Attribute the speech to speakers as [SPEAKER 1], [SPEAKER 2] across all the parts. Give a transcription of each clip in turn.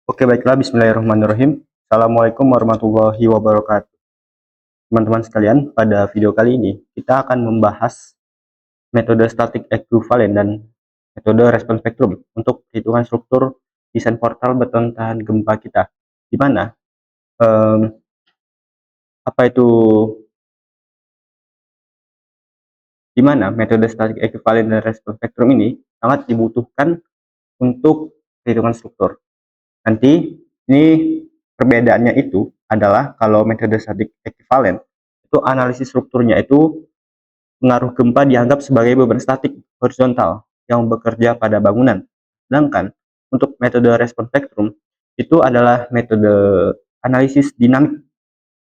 [SPEAKER 1] Oke, baiklah, bismillahirrahmanirrahim. Assalamualaikum warahmatullahi wabarakatuh. Teman-teman sekalian, pada video kali ini kita akan membahas metode static equivalent dan metode response spectrum untuk perhitungan struktur desain portal beton tahan gempa kita. Di mana em, apa itu di mana metode static equivalent dan response spectrum ini sangat dibutuhkan untuk perhitungan struktur. Nanti ini perbedaannya itu adalah kalau metode static equivalent itu analisis strukturnya itu pengaruh gempa dianggap sebagai beban statik horizontal yang bekerja pada bangunan. Sedangkan untuk metode respons spektrum itu adalah metode analisis dinamik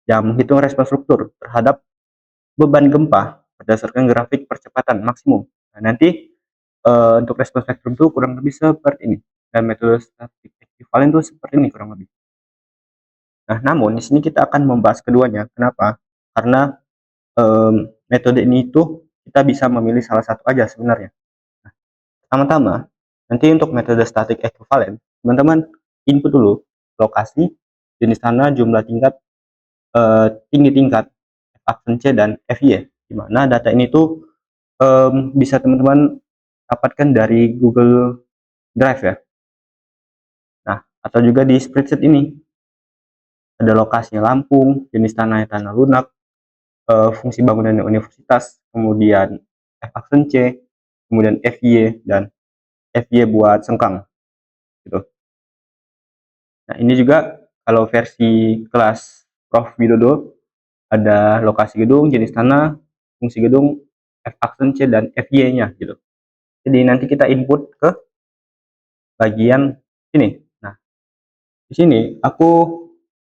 [SPEAKER 1] yang menghitung respons struktur terhadap beban gempa berdasarkan grafik percepatan maksimum. Nah, nanti untuk respons spektrum itu kurang lebih seperti ini. Dan metode statik ekivalen itu seperti ini kurang lebih. Nah, namun di sini kita akan membahas keduanya. Kenapa? Karena metode ini itu kita bisa memilih salah satu aja sebenarnya. Nah, pertama-tama, nanti untuk metode static equivalent, teman-teman input dulu lokasi, jenis tanah, jumlah tingkat, tinggi tingkat, action C dan FY. Di mana data ini tuh bisa teman-teman dapatkan dari Google Drive ya. Nah, atau juga di spreadsheet ini ada lokasinya Lampung, jenis tanahnya tanah lunak, fungsi bangunan universitas, kemudian F action C, kemudian FY dan FY buat sengkang gitu. Nah, ini juga kalau versi kelas Prof Widodo ada lokasi gedung, jenis tanah, fungsi gedung, F action C dan FY-nya gitu. Jadi nanti kita input ke bagian sini. Nah, di sini aku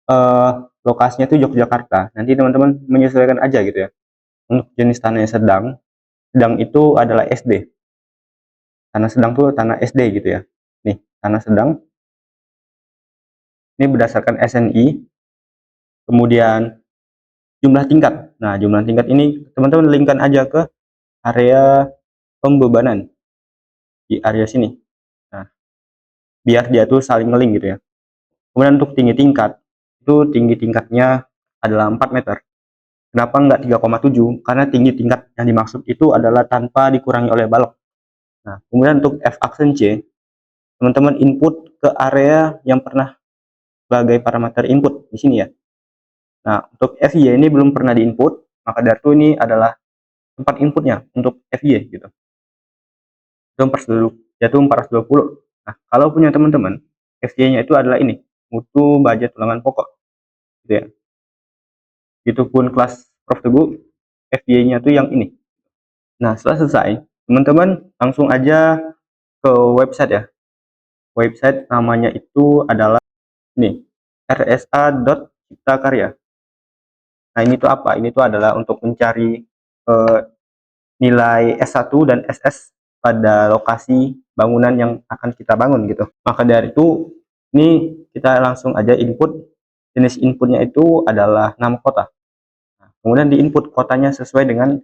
[SPEAKER 1] eh, lokasinya itu Yogyakarta. Nanti teman-teman menyesuaikan aja gitu ya. Untuk jenis tanah yang sedang itu adalah SD. Tanah sedang tuh tanah SD gitu ya. Nih, tanah sedang ini berdasarkan SNI, kemudian jumlah tingkat. Nah, jumlah tingkat ini teman-teman linkkan aja ke area pembebanan di area sini. Nah, biar dia tuh saling ngeling gitu ya. Kemudian untuk tinggi tingkat, itu tinggi tingkatnya adalah 4 meter. Kenapa enggak 3,7? Karena tinggi tingkat yang dimaksud itu adalah tanpa dikurangi oleh balok. Nah, kemudian untuk F aksen C, teman-teman input ke area yang pernah sebagai parameter input di sini ya. Nah, untuk FY ini belum pernah diinput, maka dari itu ini adalah tempat inputnya untuk FY gitu. Itu 420. Nah, kalau punya teman-teman, FY-nya itu adalah ini, mutu budget tulangan pokok gitu ya. Itu pun kelas Prof Teguh, FY-nya tuh yang ini. Nah, setelah selesai, teman-teman langsung aja ke website ya. Website namanya itu adalah ini, rsa.ciptakarya. Nah, ini tuh apa? Ini tuh adalah untuk mencari nilai S1 dan SS pada lokasi bangunan yang akan kita bangun gitu. Maka dari itu, ini kita langsung aja input. Jenis inputnya itu adalah nama kota. Nah, kemudian di input kotanya sesuai dengan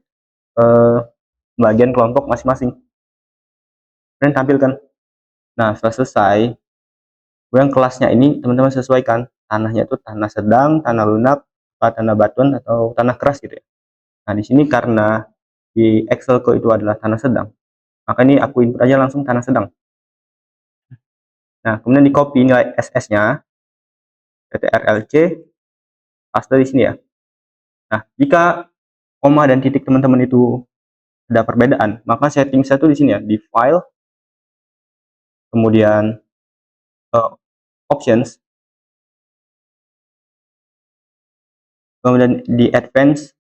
[SPEAKER 1] bagian kelompok masing-masing. Dan tampilkan. Nah, setelah selesai, kemudian kelasnya ini teman-teman sesuaikan. Tanahnya itu tanah sedang, tanah lunak, tanah batuan, atau tanah keras gitu ya. Nah, di sini karena di Excel itu adalah tanah sedang, maka ini aku input aja langsung tanah sedang. Nah, kemudian di copy nilai SS-nya, CTRLC, paste di sini ya. Nah, jika koma dan titik teman-teman itu ada perbedaan, maka setting satu di sini ya, di file, kemudian options, kemudian di advance,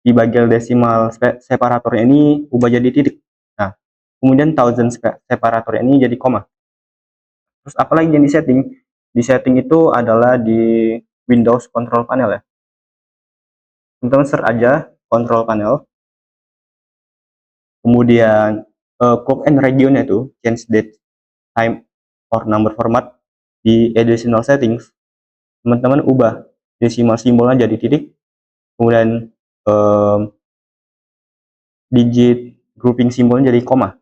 [SPEAKER 1] di bagian desimal separatornya ini ubah jadi titik. Nah, kemudian thousand separatornya ini jadi koma. Terus apalagi yang di setting? Di setting itu adalah di Windows Control Panel ya. Teman-teman search aja Control Panel. Kemudian clock and regionnya itu change date, time, or number format di additional settings. Teman-teman ubah desimal simbolnya jadi titik. Kemudian digit grouping simbolnya jadi koma.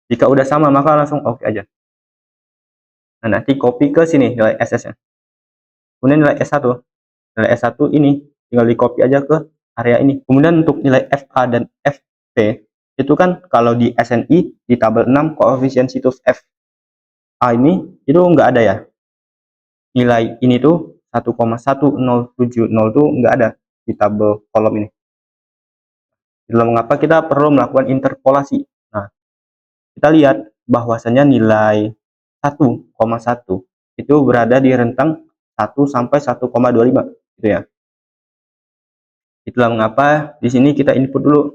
[SPEAKER 1] Jika udah sama maka langsung oke aja. Nah, nanti copy ke sini nilai SS-nya. Kemudian nilai S1 ini tinggal di copy aja ke area ini. Kemudian untuk nilai FA dan FP itu kan kalau di SNI di tabel 6 koefisien situs FA ini itu nggak ada ya. Nilai ini tuh 1,1070 tuh nggak ada di tabel kolom ini. Itulah mengapa kita perlu melakukan interpolasi. Nah, kita lihat bahwasanya nilai 1,1 itu berada di rentang 1 sampai 1,25 gitu ya. Itulah mengapa di sini kita input dulu.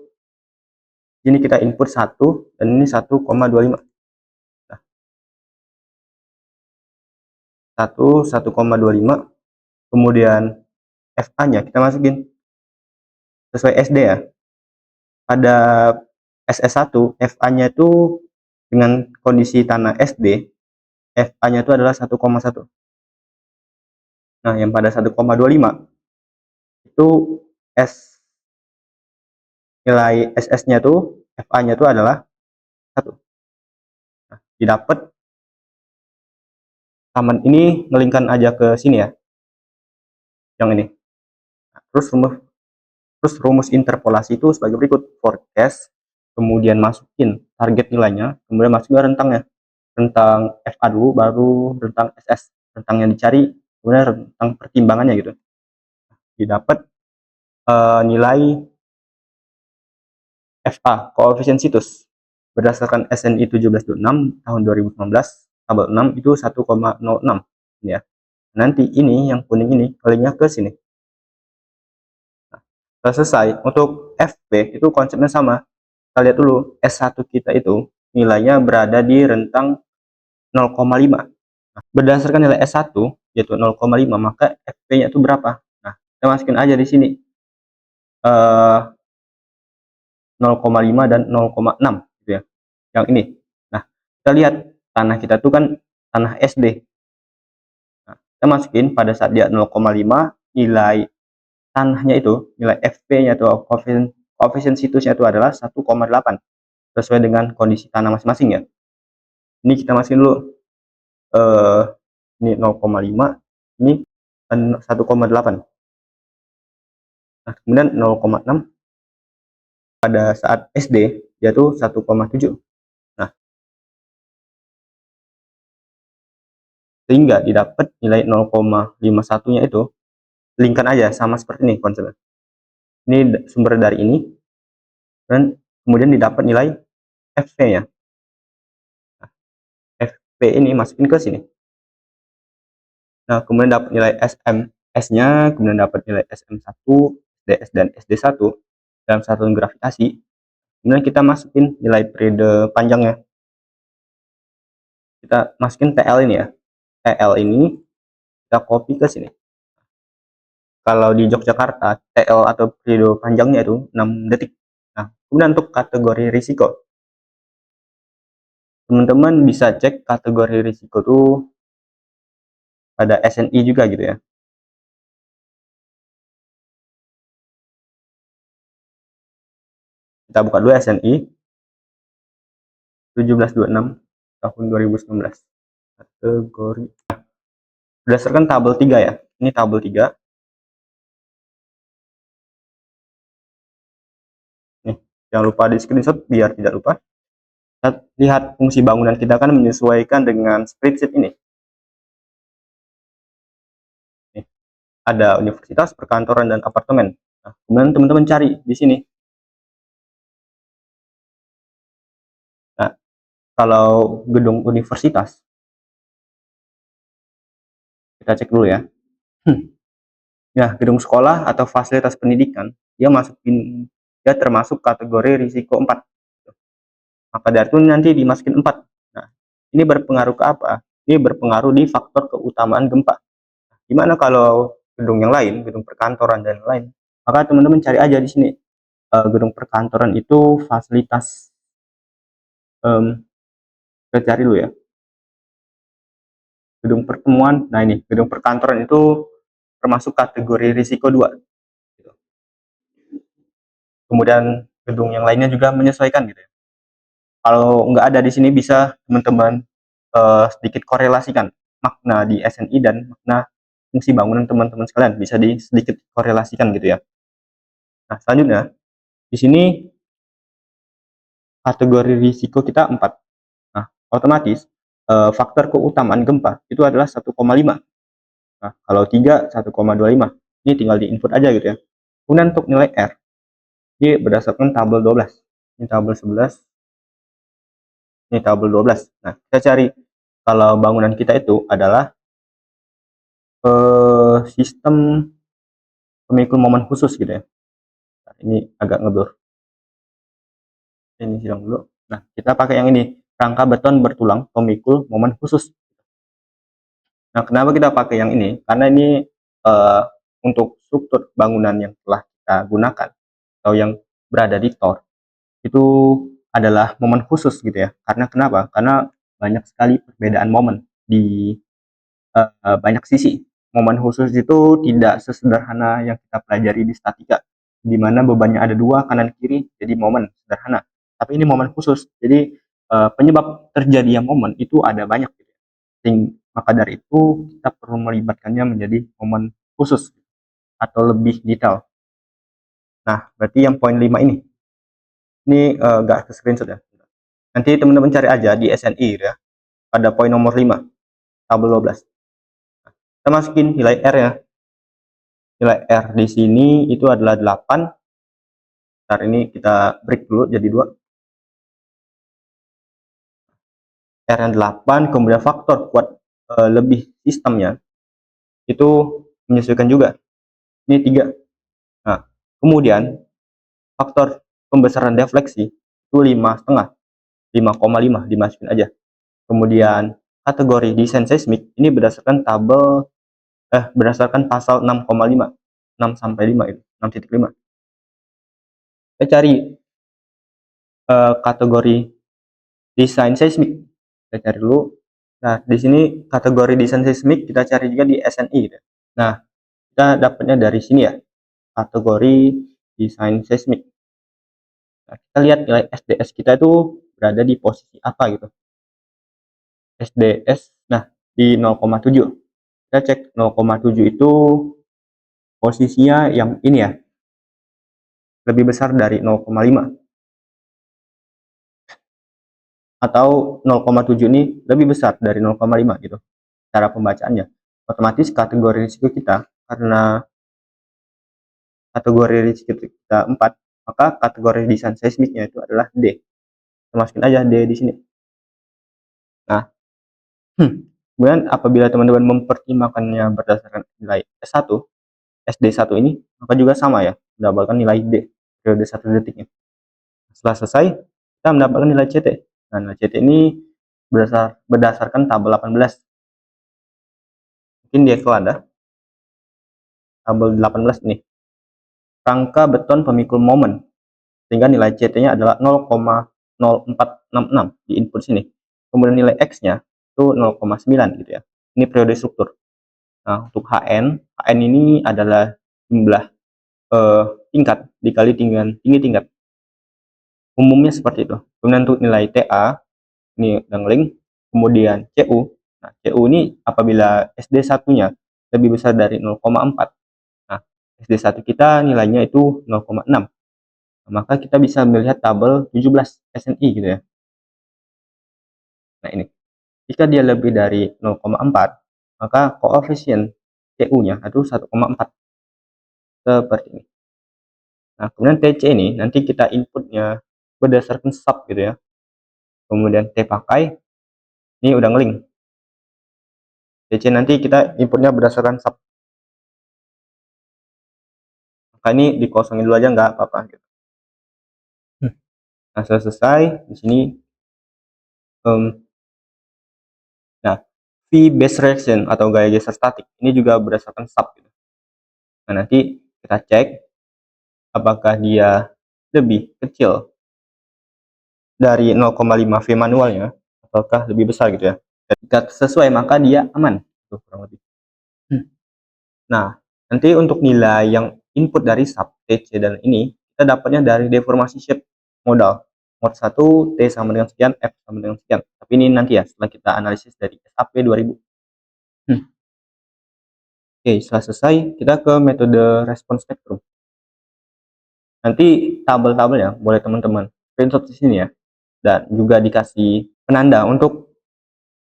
[SPEAKER 1] Ini kita input 1 dan ini 1,25. Nah, 1,25. Kemudian FA-nya kita masukin sesuai SD ya. Pada SS1 FA-nya itu dengan kondisi tanah SD, FA-nya itu adalah 1,1. Nah, yang pada 1,25 itu nilai SS-nya tuh FA-nya itu adalah 1. Nah, didapat taman ini ngelingkan aja ke sini ya. Yang ini. Nah, terus rumus interpolasi itu sebagai berikut. Forecast, kemudian masukin target nilainya, kemudian masukin rentangnya. Rentang FA dulu, baru rentang SS. Rentang yang dicari, kemudian rentang pertimbangannya gitu. Didapat nilai FA, koefisien situs. Berdasarkan SNI 1726 tahun 2019, tabel 6 itu 1,06 ya. Nanti ini yang kuning ini linknya ke sini. Nah, setelah selesai, untuk FP itu konsepnya sama. Kita lihat dulu S1 kita itu nilainya berada di rentang 0,5. Nah, berdasarkan nilai S1 yaitu 0,5, maka FP-nya itu berapa? Nah, kita masukin aja di sini 0,5 dan 0,6 gitu ya. Yang ini. Nah, kita lihat tanah kita tuh kan tanah SD. Nah, kita masukin pada saat dia 0,5, nilai tanahnya itu, nilai FP-nya atau koefisien situsnya itu adalah 1,8 sesuai dengan kondisi tanah masing-masing ya. Ini kita masukin dulu ini 0,5, ini 1,8. Nah, kemudian 0,6 pada saat SD dia tuh 1,7. Nah, sehingga didapat nilai 0,51-nya itu linkkan aja sama seperti ini konsepnya. Ini sumber dari ini dan kemudian didapat nilai FP-nya. Nah, FP ini masukin ke sini. Nah, kemudian dapat nilai SMS-nya, kemudian dapat nilai SM1, DS dan SD1 dalam satuan gravitasi. Kemudian kita masukin nilai periode panjangnya. Kita masukin TL ini ya. TL ini kita copy ke sini. Kalau di Yogyakarta, TL atau periode panjangnya itu 6 detik. Nah, kemudian untuk kategori risiko, teman-teman bisa cek kategori risiko tuh pada SNI juga gitu ya. Kita buka dulu SNI 1726 tahun 2019. Kategori. Berdasarkan tabel 3 ya. Ini tabel 3. Nih, jangan lupa di screenshot biar tidak lupa. Kita lihat fungsi bangunan kita kan menyesuaikan dengan spreadsheet ini. Nih, ada universitas, perkantoran, dan apartemen. Nah, kemudian teman-teman cari di sini. Nah, kalau gedung universitas, kita cek dulu ya. Ya, gedung sekolah atau fasilitas pendidikan, dia termasuk kategori risiko 4. Maka dari itu nanti dimasukin 4. Nah, ini berpengaruh ke apa? Ini berpengaruh di faktor keutamaan gempa. Gimana kalau gedung yang lain, gedung perkantoran dan lain? Maka teman-teman cari aja di sini. Gedung perkantoran itu fasilitas, kita cari dulu ya. Gedung pertemuan, nah ini gedung perkantoran itu termasuk kategori risiko 2. Kemudian gedung yang lainnya juga menyesuaikan gitu ya. Kalau nggak ada di sini bisa teman-teman sedikit korelasikan makna di SNI dan makna fungsi bangunan teman-teman sekalian, bisa sedikit korelasikan gitu ya. Nah, selanjutnya di sini kategori risiko kita 4. Nah, otomatis faktor keutamaan gempa itu adalah 1,5. Nah, kalau 3 1,25. Ini tinggal di input aja gitu ya. Kemudian untuk nilai R ini berdasarkan tabel 12. Ini tabel 11, ini tabel 12. Nah, kita cari kalau bangunan kita itu adalah sistem pemikul momen khusus gitu ya. Nah, ini agak ngeblur. Ini hilang dulu. Nah, kita pakai yang ini, rangka beton bertulang pemikul momen khusus. Nah, kenapa kita pakai yang ini? Karena ini untuk struktur bangunan yang telah kita gunakan atau yang berada di TOR itu adalah momen khusus gitu ya. Karena kenapa? Karena banyak sekali perbedaan momen di banyak sisi. Momen khusus itu tidak sesederhana yang kita pelajari di statika, di mana bebannya ada dua kanan kiri, jadi momen sederhana. Tapi ini momen khusus, jadi penyebab terjadinya momen itu ada banyak. Gitu. Maka dari itu kita perlu melibatkannya menjadi momen khusus atau lebih detail. Nah, berarti yang poin 5 ini gak ke screenshot ya. Nanti teman-teman cari aja di SNI ya, pada poin nomor 5, tabel 12. Kita masukin nilai R ya. Nilai R di sini itu adalah 8. Ntar ini kita break dulu jadi 2. R yang 8, kemudian faktor kuat lebih sistemnya itu menyesuaikan juga. Ini 3. Nah, kemudian faktor pembesaran defleksi itu 5,5. 5,5 dimasukin aja. Kemudian kategori desain seismik ini berdasarkan pasal 6,5. 6 sampai 5 itu, 6.5. Kita cari kategori desain seismik. Kita cari dulu. Nah, di sini kategori desain seismik kita cari juga di SNI gitu. Nah, kita dapatnya dari sini ya. Kategori desain seismik. Nah, kita lihat nilai SDS kita itu berada di posisi apa gitu. SDS nah di 0,7. Kita cek 0,7 itu posisinya yang ini ya. Lebih besar dari 0,5. Atau 0,7 ini lebih besar dari 0,5 gitu. Cara pembacaannya. Otomatis kategori risiko kita karena kategori risiko kita 4, maka kategori desain seismiknya itu adalah D. Kita masukin aja D di sini. Nah, kemudian apabila teman-teman mempertimbangkannya berdasarkan nilai S1, SD1 ini, maka juga sama ya, mendapatkan nilai D, periode 1 detiknya. Setelah selesai, kita mendapatkan nilai CT. Nah, nilai CT ini berdasarkan tabel 18. Mungkin di Excel ada. Tabel 18 nih. Rangka beton pemikul momen. Sehingga nilai CT-nya adalah 0,0466 di input sini. Kemudian nilai X-nya itu 0,9 gitu ya. Ini periode struktur. Nah, untuk HN ini adalah jumlah tingkat dikali tinggi tingkat. Umumnya seperti itu. Kemudian untuk nilai TA, ini dangling. Kemudian CU. Nah, CU ini apabila SD1-nya lebih besar dari 0,4. Nah, SD1 kita nilainya itu 0,6. Maka kita bisa melihat tabel 17 SNI gitu ya. Nah, ini. Jika dia lebih dari 0,4, maka koefisien CU-nya itu 1,4. Seperti ini. Nah, kemudian TC ini nanti kita inputnya berdasarkan sub gitu ya. Kemudian T pakai, ini udah ngeling. TC nanti kita inputnya berdasarkan sub. Maka ini dikosongin dulu aja nggak apa-apa gitu. Nah, selesai di sini. Nah, V base reaction atau gaya geser statik ini juga berdasarkan sub gitu. Nah, nanti kita cek apakah dia lebih kecil dari 0,5 V manualnya ataukah lebih besar gitu ya. Jika sesuai maka dia aman. Tuh, kurang lebih. Nah, nanti untuk nilai yang input dari sub TC dan ini kita dapatnya dari deformasi shape modal. Mod 1 T sama dengan sekian, F sama dengan sekian. Tapi ini nanti ya setelah kita analisis dari SAP 2000. Oke, setelah selesai, kita ke metode respon spektrum. Nanti tabel-tabelnya boleh teman-teman screenshot di sini ya, dan juga dikasih penanda untuk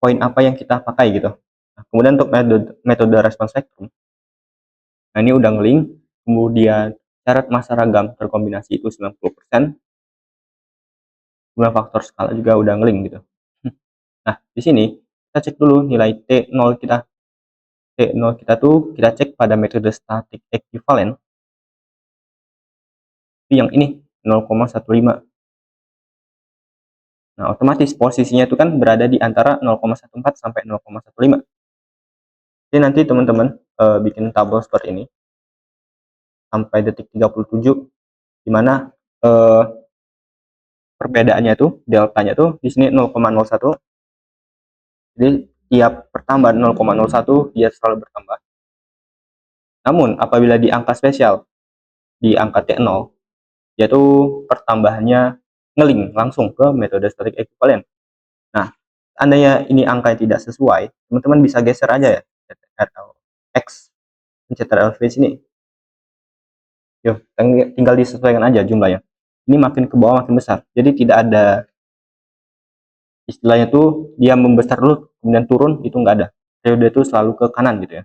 [SPEAKER 1] poin apa yang kita pakai gitu. Nah, kemudian untuk metode respon spektrum, nah ini udah ngeling, kemudian syarat massa ragam terkombinasi itu 90%, kemudian faktor skala juga udah ngeling gitu. Nah, di sini kita cek dulu nilai T0 kita. T0 kita tuh kita cek pada metode statik ekuivalen. Yang ini 0,15. Nah, otomatis posisinya itu kan berada di antara 0,14 sampai 0,15. Jadi nanti teman-teman bikin tabel seperti ini sampai detik 37, di mana perbedaannya tuh deltanya tuh di sini 0,01. Jadi tiap pertambahan 0,01 dia selalu bertambah. Namun apabila di angka spesial, di angka T0, yaitu pertambahannya ngeling langsung ke metode statik ekuivalen. Nah, seandainya ini angka yang tidak sesuai, teman-teman bisa geser aja ya, atau X, pencet LV sini. Yuk, tinggal disesuaikan aja jumlahnya. Ini makin ke bawah makin besar. Jadi tidak ada istilahnya tuh dia membesar dulu kemudian turun, itu nggak ada. Periode itu selalu ke kanan gitu ya.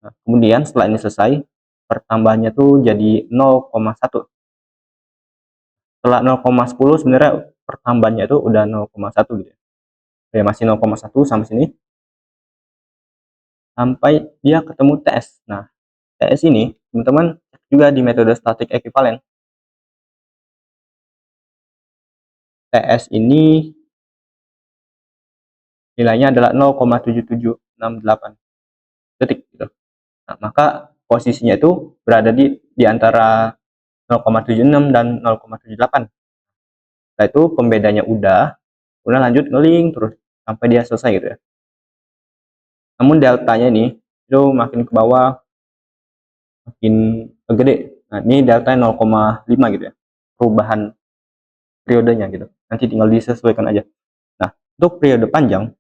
[SPEAKER 1] Nah, kemudian setelah ini selesai, pertambahannya tuh jadi 0,1. Setelah 0,10 sebenarnya pertambahannya itu udah 0,1 gitu ya. Oke, masih 0,1 sampai sini. Sampai dia ketemu TS. Nah, TS ini teman-teman juga di metode statik ekuivalen. TS ini nilainya adalah 0,7768 detik gitu. Nah, maka posisinya itu berada di antara 0,76 dan 0,78. Setelah itu pembedanya udah lanjut ngeling terus sampai dia selesai gitu ya. Namun deltanya ini itu makin ke bawah makin gede. Nah, ini deltanya 0,5 gitu ya. Perubahan periodenya gitu. Nanti tinggal disesuaikan aja. Nah, untuk periode panjang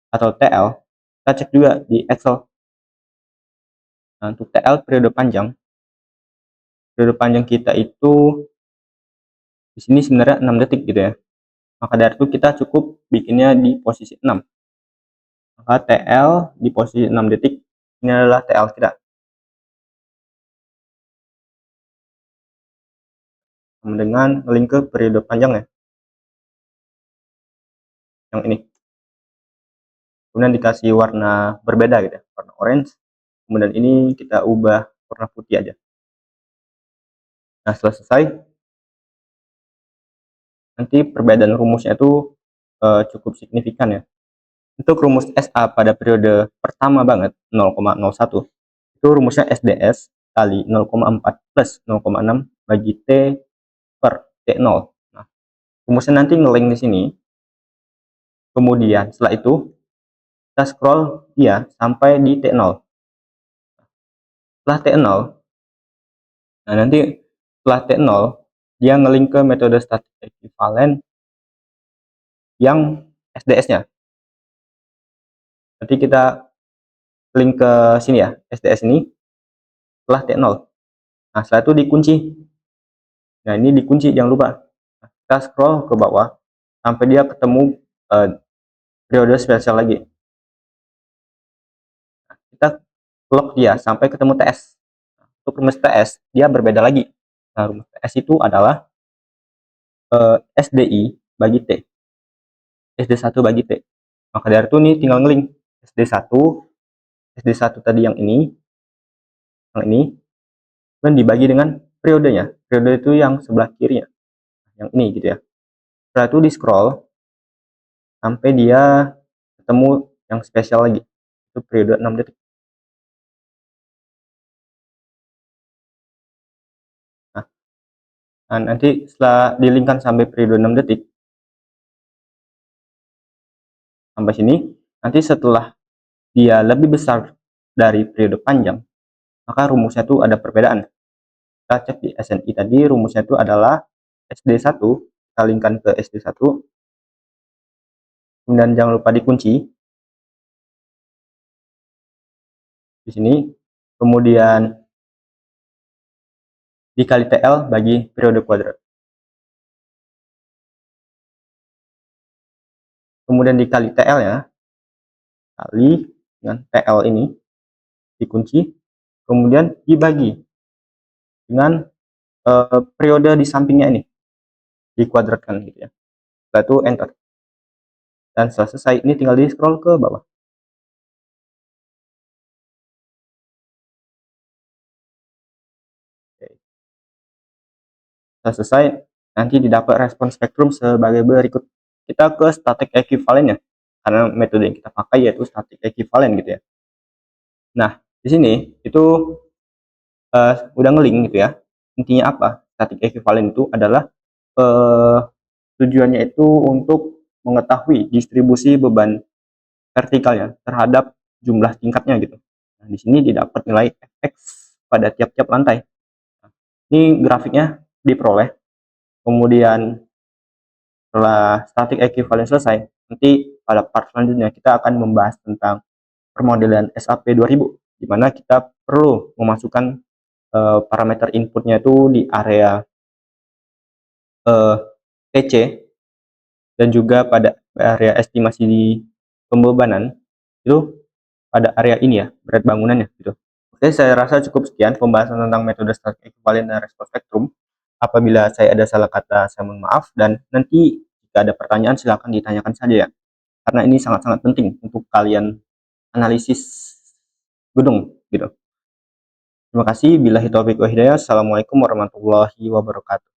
[SPEAKER 1] atau TL, kita cek juga di Excel. Nah, untuk TL periode panjang kita itu di sini sebenarnya 6 detik gitu ya. Maka dari itu kita cukup bikinnya di posisi 6. Maka TL di posisi 6 detik, ini adalah TL kita. Dengan link ke periode panjang ya, yang ini. Kemudian dikasih warna berbeda gitu ya, warna orange. Kemudian ini kita ubah warna putih aja. Nah, setelah selesai, nanti perbedaan rumusnya itu cukup signifikan ya. Untuk rumus SA pada periode pertama banget 0,01, itu rumusnya SDS kali 0,4 plus 0,6 bagi T per T0. Nah, rumusnya nanti ngelink di sini. Kemudian setelah itu kita scroll ya sampai di T0. Setelah T0, nah nanti setelah T0 dia ngelink ke metode statik ekuivalen yang SDS-nya. Nanti kita link ke sini ya, SDS ini setelah T0. Nah, setelah itu dikunci. Nah, ini dikunci, jangan lupa. Nah, kita scroll ke bawah sampai dia ketemu periode spesial lagi. Nah, kita lock dia sampai ketemu TS. Nah, untuk rumus TS, dia berbeda lagi. Nah, rumus TS itu adalah SDI bagi T. SD1 bagi T. Maka dari itu nih tinggal ngelink SD1, SD1 tadi yang ini, dan dibagi dengan periodenya. Periode itu yang sebelah kirinya, yang ini gitu ya. Setelah itu di scroll sampai dia ketemu yang spesial lagi, itu periode 6 detik. Nah, nanti setelah dilingkan sampai periode 6 detik sampai sini, nanti setelah dia lebih besar dari periode panjang, maka rumusnya itu ada perbedaan. Kita cek di SNI tadi, rumusnya itu adalah SD1, kita linkkan ke SD1, kemudian jangan lupa dikunci. di sini, kemudian dikali TL bagi periode kuadrat. Kemudian dikali TL ya, kali dengan TL ini dikunci, kemudian dibagi dengan periode di sampingnya ini, dikuadratkan gitu ya. Setelah itu enter. Dan setelah selesai, ini tinggal di scroll ke bawah. Oke. Setelah selesai, nanti didapat respon spektrum sebagai berikut. Kita ke static equivalent ya, karena metode yang kita pakai yaitu static equivalent gitu ya. Nah, di sini itu udah ngelink gitu ya. Intinya apa? Static equivalent itu adalah tujuannya itu untuk mengetahui distribusi beban vertikalnya terhadap jumlah tingkatnya gitu. Nah, di sini didapat nilai fx pada tiap-tiap lantai. Nah, ini grafiknya diperoleh. Kemudian setelah static equivalent selesai, nanti pada part selanjutnya kita akan membahas tentang permodelan SAP 2000, di mana kita perlu memasukkan parameter inputnya itu di area TC dan juga pada area estimasi di pembebanan itu pada area ini ya, berat bangunannya gitu. Oke, saya rasa cukup sekian pembahasan tentang metode static equivalent dan respon spektrum. Apabila saya ada salah kata, saya mohon maaf, dan nanti jika ada pertanyaan silahkan ditanyakan saja ya, karena ini sangat-sangat penting untuk kalian analisis gedung gitu. Terima kasih. Billahi taufiq wa hidayah. Assalamualaikum warahmatullahi wabarakatuh.